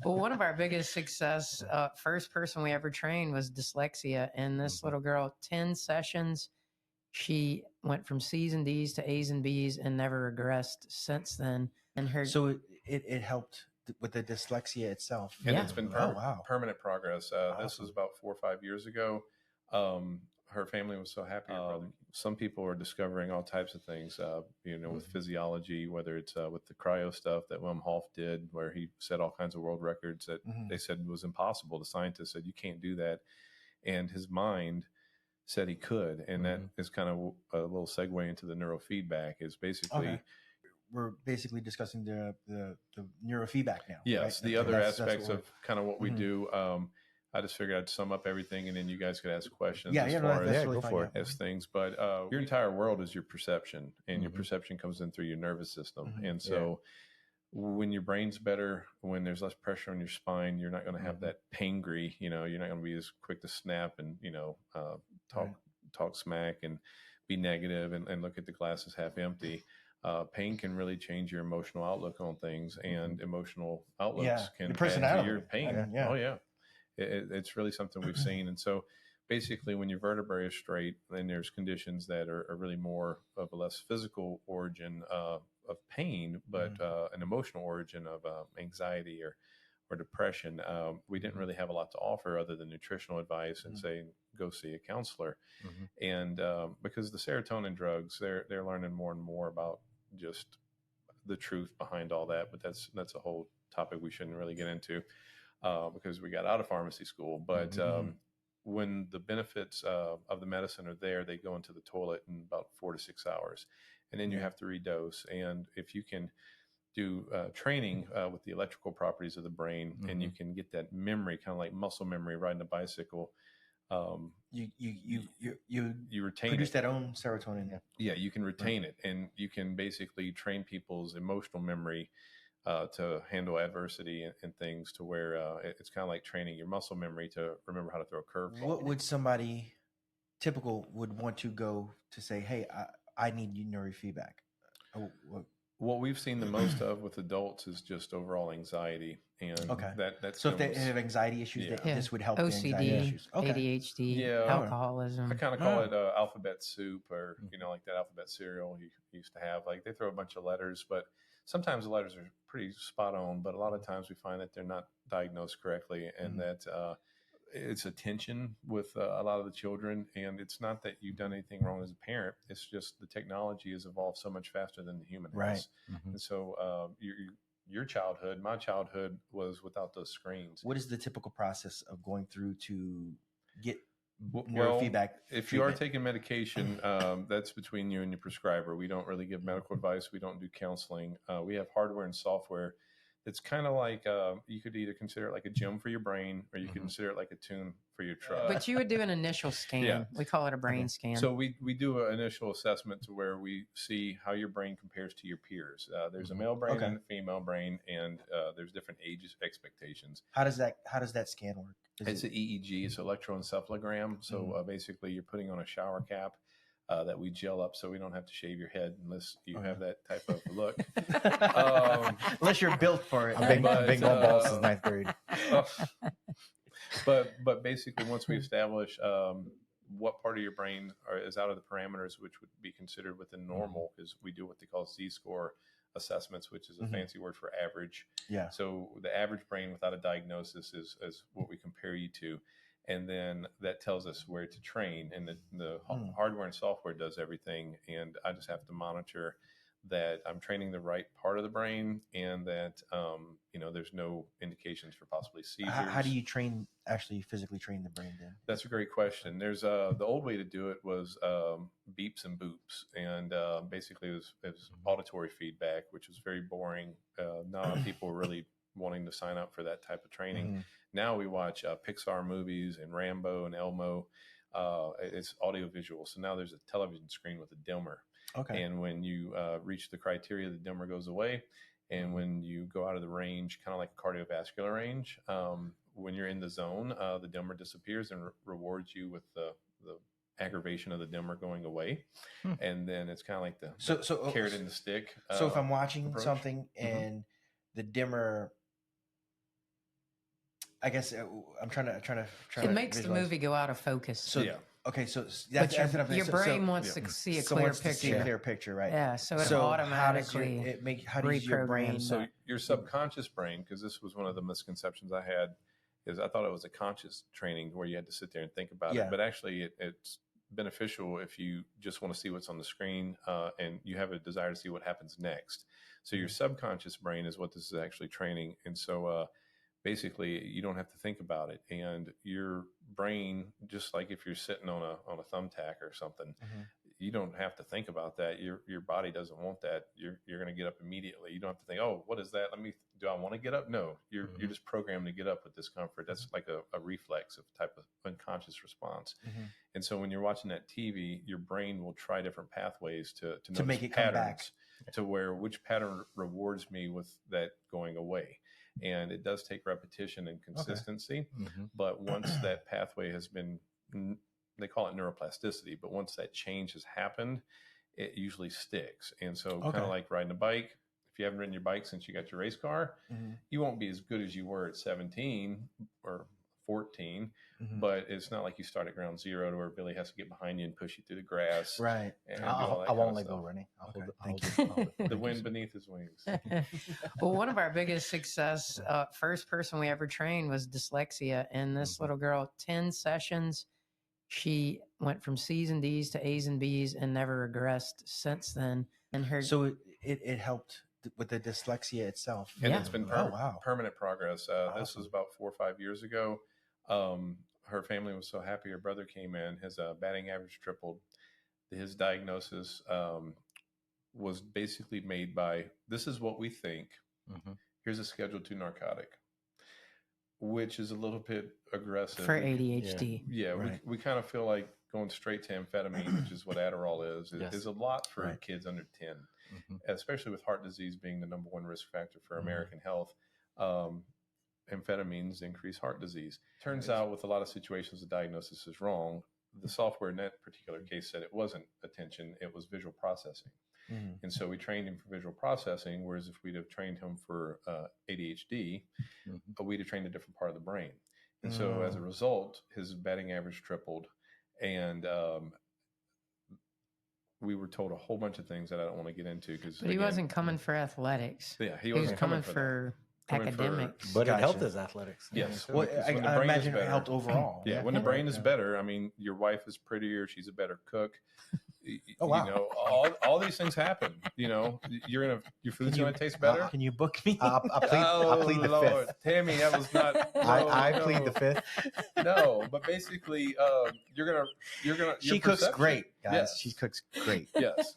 Well, one of our biggest success, first person we ever trained was dyslexia. And this little girl, 10 sessions, she went from C's and D's to A's and B's and never regressed since then. And her, So it helped with the dyslexia itself. And Yeah. it's been wow. permanent progress. This Awesome. was about 4 or 5 years ago. Her family was so happy. Some people are discovering all types of things, with physiology, whether it's with the cryo stuff that Wim Hof did, where he set all kinds of world records that they said was impossible. The scientists said, you can't do that. And his mind said he could. And that is kind of a little segue into the neurofeedback is basically... Okay. We're basically discussing the neurofeedback now. Yes, right? the other That's aspects of kind of what we do. I just figured I'd sum up everything, and then you guys could ask questions as far as things. But your entire world is your perception, and your perception comes in through your nervous system. And so when your brain's better, when there's less pressure on your spine, you're not going to have that pangry. You're not going to be as quick to snap and talk smack and be negative and look at the glass as half empty. Pain can really change your emotional outlook on things, and emotional outlooks can add to your pain. Oh yeah. It's really something we've seen. And so basically when your vertebrae is straight, then there's conditions that are really more of a less physical origin of pain, but an emotional origin of anxiety or depression. We didn't really have a lot to offer other than nutritional advice and saying, go see a counselor. And because the serotonin drugs, they're learning more and more about just the truth behind all that. But that's a whole topic we shouldn't really get into. Because we got out of pharmacy school, but when the benefits of the medicine are there, they go into the toilet in about 4 to 6 hours, and then you have to redose. And if you can do training with the electrical properties of the brain, and you can get that memory, kind of like muscle memory, riding a bicycle. You retain produce that own serotonin. Yeah, you can retain it, and you can basically train people's emotional memory to handle adversity and things, to where it's kind of like training your muscle memory to remember how to throw a curveball. What would somebody typical would want to go to say, hey, I need neurofeedback? What we've seen the most of with adults is just overall anxiety. And so if they have anxiety issues, this would help. OCD, ADHD, alcoholism. I kind of call it alphabet soup, or like that alphabet cereal you used to have. Like they throw a bunch of letters, but sometimes the letters are pretty spot on, but a lot of times we find that they're not diagnosed correctly, and that it's a tension with a lot of the children. And it's not that you've done anything wrong as a parent. It's just the technology has evolved so much faster than the human has. And so your childhood, my childhood was without those screens. What is the typical process of going through to get neurofeedback? If you are taking medication, that's between you and your prescriber. We don't really give medical advice. We don't do counseling. We have hardware and software. It's kind of like you could either consider it like a gym for your brain, or you could consider it like a tune for your truck. But you would do an initial scan. We call it a brain scan. So we do an initial assessment to where we see how your brain compares to your peers. There's a male brain and a female brain, and there's different ages expectations. How does that scan work? It's an EEG. It's electroencephalogram. So basically, you're putting on a shower cap that we gel up, so we don't have to shave your head unless you have that type of look. Unless you're built for it. I've been going ball since 9th grade. But basically, once we establish what part of your brain is out of the parameters, which would be considered within normal, because we do what they call Z-score assessments, which is a fancy word for average. Yeah. So the average brain without a diagnosis is what we compare you to. And then that tells us where to train, and the hardware and software does everything. And I just have to monitor that I'm training the right part of the brain, and that there's no indications for possibly seizures. How do you actually physically train the brain then? That's a great question. There's the old way to do it was beeps and boops, and basically it was auditory feedback, which was very boring. Not a lot of people were really wanting to sign up for that type of training. Now we watch Pixar movies and Rambo and Elmo. It's audio visual. So now there's a television screen with a dimmer. Okay. And when you reach the criteria, the dimmer goes away. And when you go out of the range, kind of like a cardiovascular range, when you're in the zone, the dimmer disappears and rewards you with the aggravation of the dimmer going away. And then it's kind of like the carrot and the stick. So if I'm watching something and the dimmer I guess I'm trying to. It makes the movie go out of focus. So okay, so that's your brain wants to see a clear picture. See a clear picture, right? Yeah. So it automatically how does your brain? So your subconscious brain, because this was one of the misconceptions I had, is I thought it was a conscious training where you had to sit there and think about it, but actually it's beneficial if you just want to see what's on the screen and you have a desire to see what happens next. So your subconscious brain is what this is actually training, and so. Basically, you don't have to think about it, and your brain, just like if you're sitting on a thumbtack or something, you don't have to think about that. Your body doesn't want that. You're going to get up immediately. You don't have to think, oh, what is that? Do I want to get up? No, you're just programmed to get up with discomfort. That's like a reflex of type of unconscious response. And so when you're watching that TV, your brain will try different pathways to make it patterns come back to where which pattern rewards me with that going away. And it does take repetition and consistency. But once that pathway has been, they call it neuroplasticity, but once that change has happened, it usually sticks. And so kind of like riding a bike, if you haven't ridden your bike since you got your race car, you won't be as good as you were at 17 or 14, but it's not like you start at ground zero to where Billy has to get behind you and push you through the grass. Right. I won't let go, Rennie. The wind beneath his wings. Well, one of our biggest success, first person we ever trained was dyslexia. And this little girl, 10 sessions, she went from C's and D's to A's and B's and never regressed since then. And so it helped with the dyslexia itself. And it's been permanent progress. This was about 4 or 5 years ago. Her family was so happy. Her brother came in. His batting average tripled. His diagnosis was basically made by, this is what we think. Here's a Schedule II narcotic, which is a little bit aggressive. For ADHD. Yeah, we kind of feel like going straight to amphetamine, which is what Adderall is a lot for kids under 10, especially with heart disease being the number one risk factor for American health. Amphetamines increase heart disease. Turns out with a lot of situations, the diagnosis is wrong. The software in that particular case said it wasn't attention, it was visual processing. And so we trained him for visual processing, whereas if we'd have trained him for ADHD, we'd have trained a different part of the brain. And so as a result, his batting average tripled. And we were told a whole bunch of things that I don't want to get into. But he wasn't coming for athletics. Yeah, he was coming for academics. But it helped his athletics. Yes. Well, I imagine it helped overall. Yeah, when the brain is better, I mean, your wife is prettier, she's a better cook. Oh, wow. You know, all these things happen. You know, your food's going to taste better. Can you book me? I plead the fifth. Tammy, that was not. I plead the fifth. No, but basically, you're gonna. She cooks great, guys. Yes. She cooks great. Yes.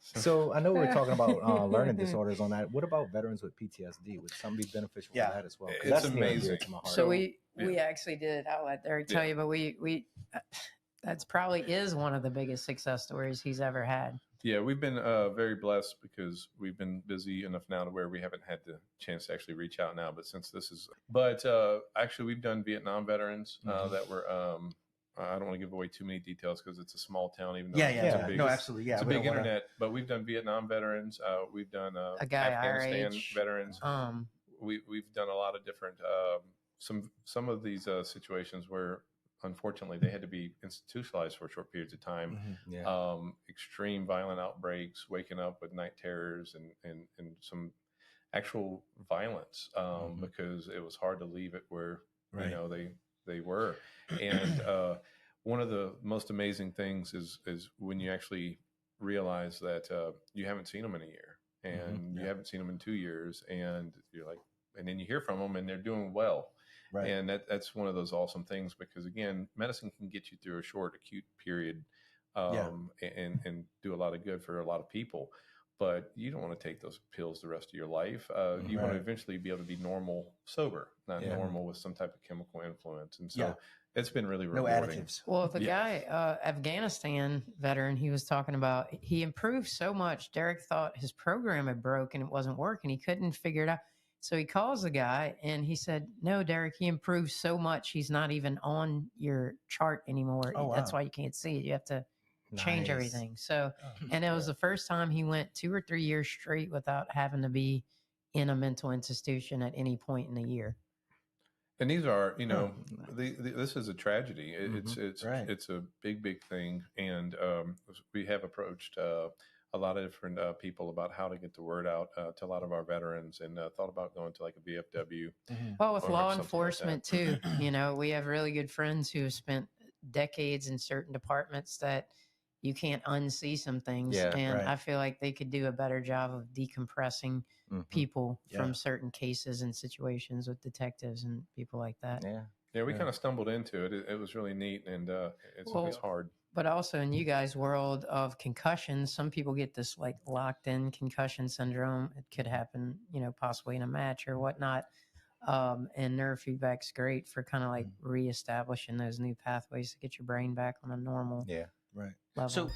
So I know we're talking about learning disorders on that. What about veterans with PTSD? Would some be beneficial for that as well? It's that's amazing. To my heart. So we actually did. I'll let Derek tell you, but we that's probably is one of the biggest success stories he's ever had. Yeah, we've been very blessed because we've been busy enough now to where we haven't had the chance to actually reach out now. But since this is, actually we've done Vietnam veterans that were. I don't want to give away too many details because it's a small town. Even though it's a big, absolutely, it's a big internet. But we've done Vietnam veterans. We've done a guy Afghanistan veterans. We've done a lot of different. Some of these situations where unfortunately they had to be institutionalized for short periods of time. Extreme violent outbreaks, waking up with night terrors, and some actual violence because it was hard to leave it where you know they were. And one of the most amazing things is when you actually realize that you haven't seen them in a year and you haven't seen them in 2 years, and you're like, and then you hear from them and they're doing well. Right. And that's one of those awesome things because, again, medicine can get you through a short acute period and do a lot of good for a lot of people. But you don't want to take those pills the rest of your life. You want to eventually be able to be normal, sober, not normal with some type of chemical influence. And so it's been really rewarding. No additives. Well, the guy, Afghanistan veteran, he was talking about, he improved so much. Derek thought his program had broke and it wasn't working. He couldn't figure it out. So he calls the guy and he said, no, Derek, he improved so much. He's not even on your chart anymore. Oh, wow. That's why you can't see it. You have to change everything. So, and it was the first time he went 2 or 3 years straight without having to be in a mental institution at any point in the year. And these are, this is a tragedy. It's a big thing, and we have approached a lot of different people about how to get the word out to a lot of our veterans, and thought about going to like a VFW. Well, with law enforcement too, we have really good friends who have spent decades in certain departments that you can't unsee some things. And I feel like they could do a better job of decompressing people from certain cases and situations with detectives and people like that. Yeah, we kind of stumbled into it. It was really neat, and it's hard. But also in you guys' world of concussions, some people get this like locked in concussion syndrome. It could happen, possibly in a match or whatnot. And neurofeedback's great for kind of like reestablishing those new pathways to get your brain back on a normal level. So